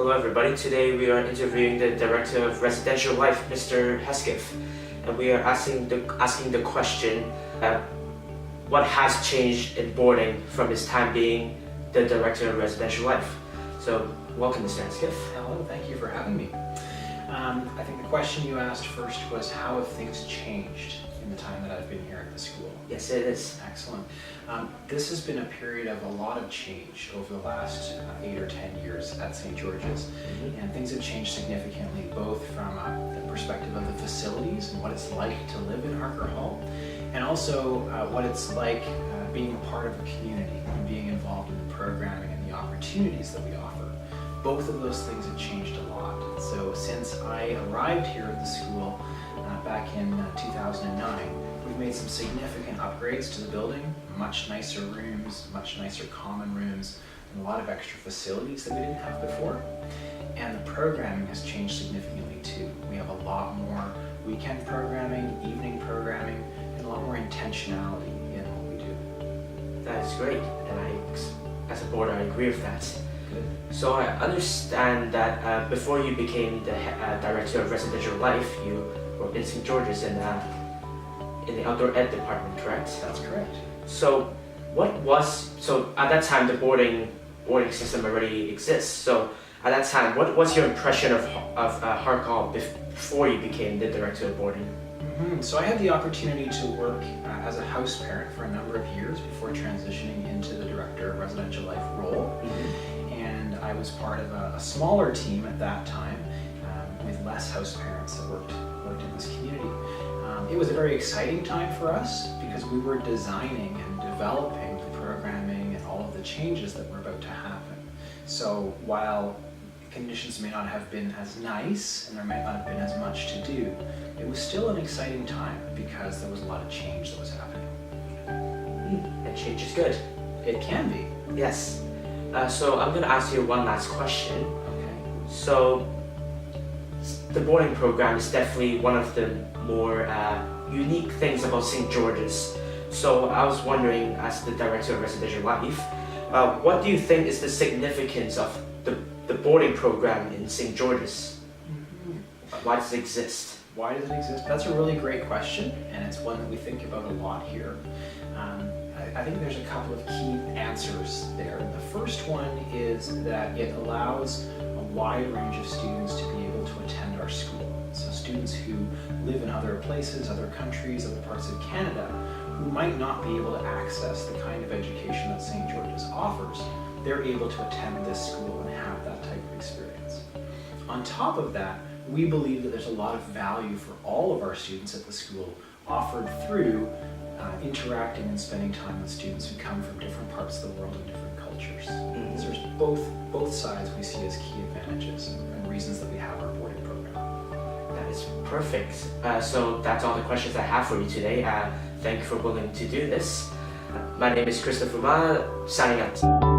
Hello everybody, today we are interviewing the Director of Residential Life, Mr. Hesketh, and we are asking the question, what has changed in boarding from his time being the Director of Residential Life? So, welcome Mr. Hesketh. Hello, thank you for having me. I think the question you asked first was how have things changed in the time that I've been here at the school? Yes, it is. Excellent. This has been a period of a lot of change over the last 8 or 10 years at St. George's, and things have changed significantly, both from the perspective of the facilities and what it's like to live in Harker Hall, and also what it's like being a part of a community and being involved in the programming and the opportunities that we offer. Both of those things have changed a lot. So since I arrived here at the school back in 2009, we've made some significant upgrades to the building, much nicer rooms, much nicer common rooms, and a lot of extra facilities that we didn't have before. And the programming has changed significantly too. We have a lot more weekend programming, evening programming, and a lot more intentionality in what we do. That is great, and as a board, I agree with that. Good. So I understand that before you became the Director of Residential Life, you were in St. George's in the Outdoor Ed department, correct? That's correct. So at that time the boarding system already exists. So at that time, what was your impression of Harker Hall before you became the Director of Boarding? So I had the opportunity to work as a house parent for a number of years before transitioning into the Director of Residential Life role. And I was part of a smaller team at that time with less house parents that worked in this community. It was a very exciting time for us because we were designing and developing the programming and all of the changes that were about to happen. So while conditions may not have been as nice and there might not have been as much to do, it was still an exciting time because there was a lot of change that was happening. And change is good. It can be. Yes. So I'm going to ask you one last question. Okay. So the boarding program is definitely one of the more unique things about St. George's. So I was wondering, as the Director of Residential Life, what do you think is the significance of the boarding program in St. George's? Why does it exist? Why does it exist? That's a really great question, and it's one that we think about a lot here. I think there's a couple of key answers there. The first one is that it allows a wide range of students to be able to attend our school. So students who live in other places, other countries, other parts of Canada, who might not be able to access the kind of education that St. George's offers, they're able to attend this school and have that type of experience. On top of that, we believe that there's a lot of value for all of our students at the school offered through interacting and spending time with students who come from different parts of the world and different cultures. So there's both sides we see as key advantages and reasons that we have our boarding program. That is perfect. So that's all the questions I have for you today. Thank you for willing to do this. My name is Christopher Ma, signing out.